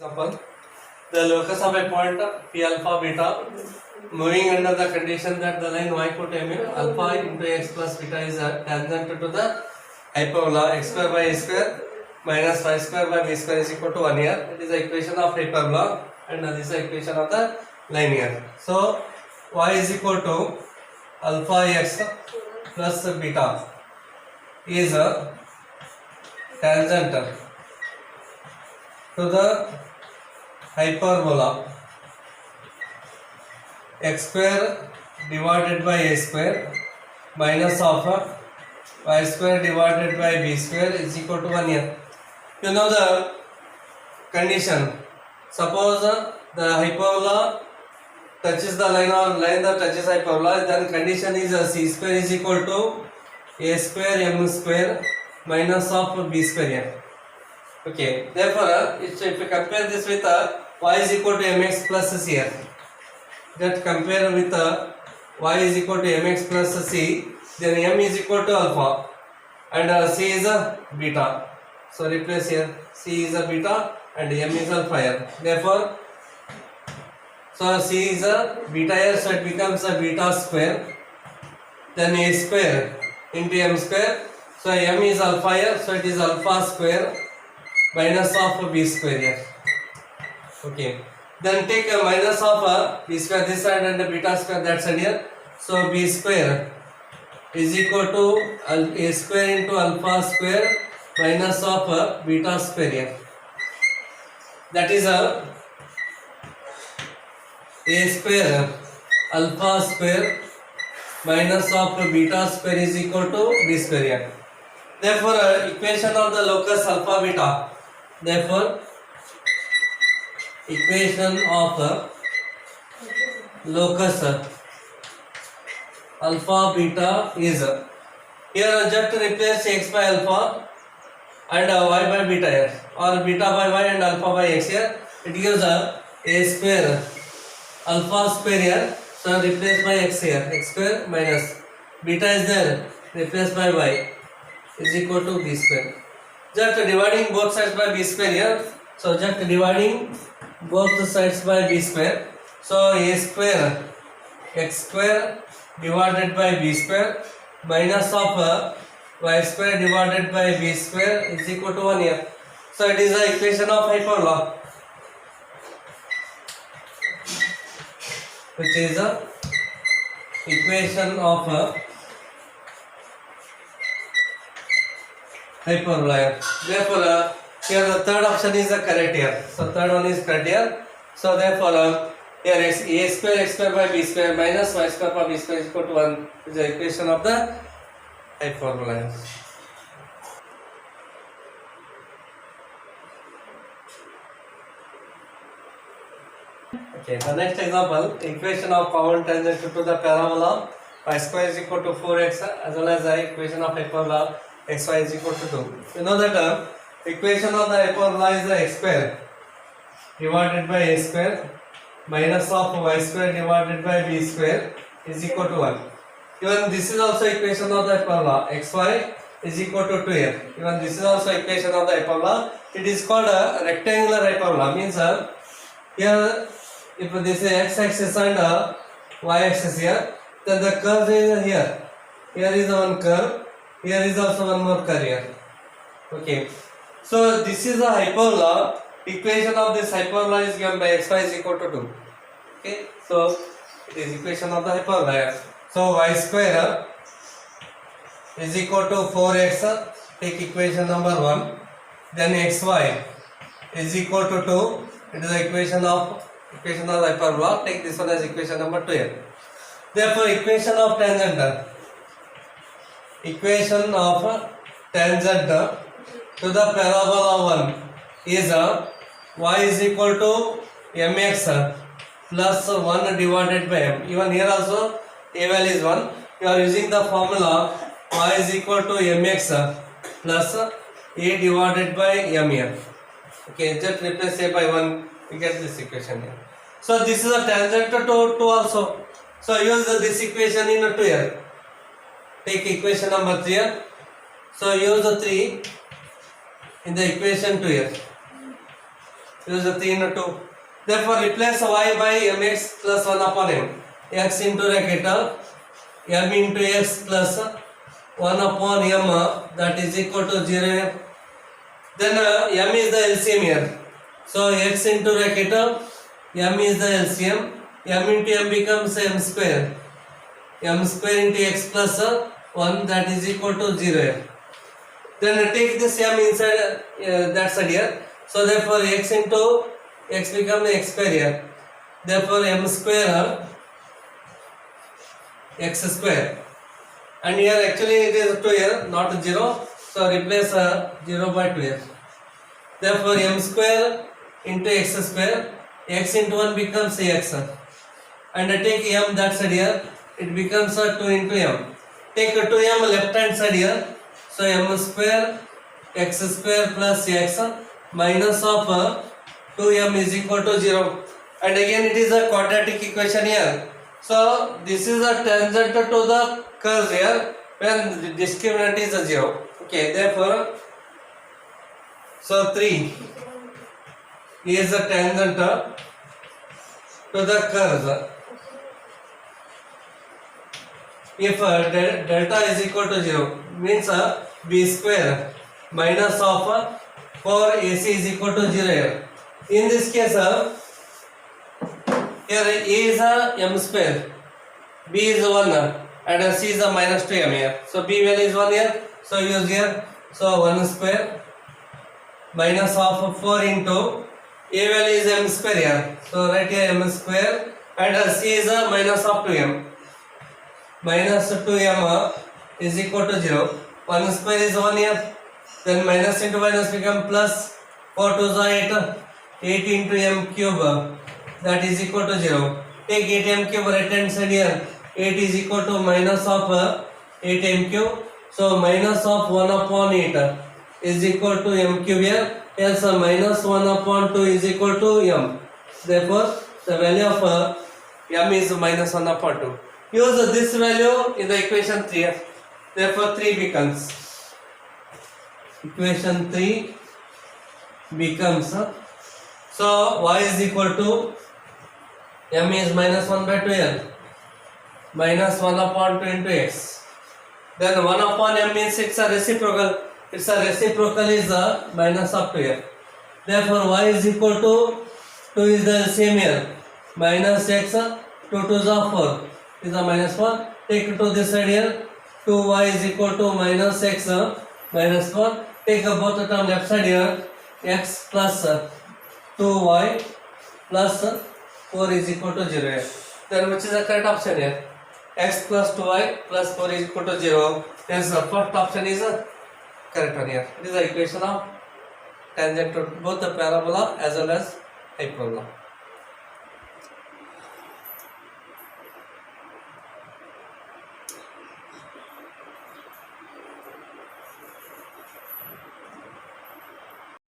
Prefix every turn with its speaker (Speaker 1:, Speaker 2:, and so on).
Speaker 1: Example, the locus of a point P alpha beta moving under the condition that the line y equal to mn alpha into x plus beta is tangent to the hyperbola x square by a square minus y square by b square is equal to 1 here. It is the equation of hyperbola and this is the equation of the line here. So y is equal to alpha x plus beta is a tangent to the hyperbola x square divided by a square minus of y square divided by b square is equal to 1 here. You know the condition. Suppose the hyperbola touches the line or line that touches hyperbola, then condition is c square is equal to a square m square minus of b square here. Okay, therefore if you compare this with y is equal to mx plus c here, that compare with y is equal to mx plus c, then m is equal to alpha and c is a beta. So replace here, c is a beta and m is alpha here. Therefore, so c is a beta here, so it becomes a beta square, then a square into m square. So m is alpha here, so it is alpha square minus of b square here. Okay, then take a minus of b square this side and the beta square that side here. So b square is equal to a square into alpha square minus of beta square here. That is a square alpha square minus of beta square is equal to b square here. Therefore, equation of the locus alpha beta. Therefore, equation of the locus alpha beta is here just replace x by alpha and y by beta here, or beta by y and alpha by x here. It gives a square alpha square here, so replace by x here, x square minus beta is there, replace by y is equal to b square. Just dividing both sides by b square here, so just dividing both sides by b square. So a square x square divided by b square minus of y square divided by b square is equal to 1 here. So it is the equation of hyperbola, which is the equation of hyperbola. Therefore, here the third option is the correct here. So third one is correct here. So therefore, here is a square x square by b square minus y square by b square is equal to 1 is the equation of the hyperbola. Okay, the next example, equation of common tangent to the parabola y square is equal to 4x as well as the equation of hyperbola xy is equal to 2. You know that equation of the hyperbola is the x square divided by a square minus of y square divided by b square is equal to 1. Even this is also equation of the hyperbola, xy is equal to 2 here. Even this is also equation of the hyperbola. It is called a rectangular hyperbola. Means here if this is x-axis and y-axis here, then the curve is here. Here is one curve. Here is also one more curve here. Okay. So this is a hyperbola. Equation of this hyperbola is given by xy is equal to 2. Okay. So it is equation of the hyperbola here. So y square is equal to 4x. Take equation number 1. Then xy is equal to 2. It is the equation of the hyperbola. Take this one as equation number 2 here. Therefore, equation of tangent. Equation of tangent to the parabola 1 is y is equal to mx plus 1 divided by m. Even here also a value is 1. You are using the formula y is equal to mx plus a divided by m here. Okay, just replace a by 1, you get this equation here. So this is a tangent to 2 also. So use this equation in 2 here. Take equation number 3 here. So use the 3 in the equation 2 here. use the 3 into 2. Therefore replace y by mx plus 1 upon m. X into bracket m into x plus 1 upon m, that is equal to 0. Then m is the LCM here. So x into bracket m is the LCM. M into m becomes m square. M square into x plus 1, that is equal to 0. Then take this m inside that side here. So therefore x into x becomes x square here. Therefore m square x square. And here actually it is 2 here, not 0. So replace 0 by 2 here. Therefore m square into x square. X into 1 becomes x. And take m that side here. It becomes 2 into m. Take 2m left hand side here. So m square x square plus x minus of 2m is equal to 0. And again it is a quadratic equation here. So this is a tangent to the curve here when the discriminant is a 0. Okay, therefore, so 3 is a tangent to the curve. If delta is equal to 0, means b square minus of 4ac is equal to 0 here. In this case, here a is m square, b is 1 and c is a minus 2m here. So b value is 1 here, so use here. So 1 square minus of 4 into a value is m square here. So write here m square and c is a minus of 2m. Minus 2m is equal to 0. 1 square is 1 here. Then minus into minus become plus. 4 to 8. 8 into m cube. That is equal to 0. Take 8m cube right hand side here. 8 is equal to minus of 8m cube. So minus of 1 upon 8 is equal to m cube here. Else minus 1 upon 2 is equal to m. Therefore the value of m is minus 1 upon 2. Use this value in the equation 3. Therefore 3 becomes. Equation 3 becomes. So y is equal to m is minus 1 by 2l minus 1 upon 2 into x. Then 1 upon m means it's a reciprocal. It's a reciprocal is a minus of 2l. Therefore y is equal to 2 is the same here. Minus x 2 to the 4 is a minus 1. Take to this side here. 2y is equal to minus x minus 1. Take both the term left side here. X plus 2y plus 4 is equal to 0 here. Then which is the correct option here? X plus 2y plus 4 is equal to 0. Hence the first option is a correct one here. This is the equation of tangent to both the parabola as well as hyperbola.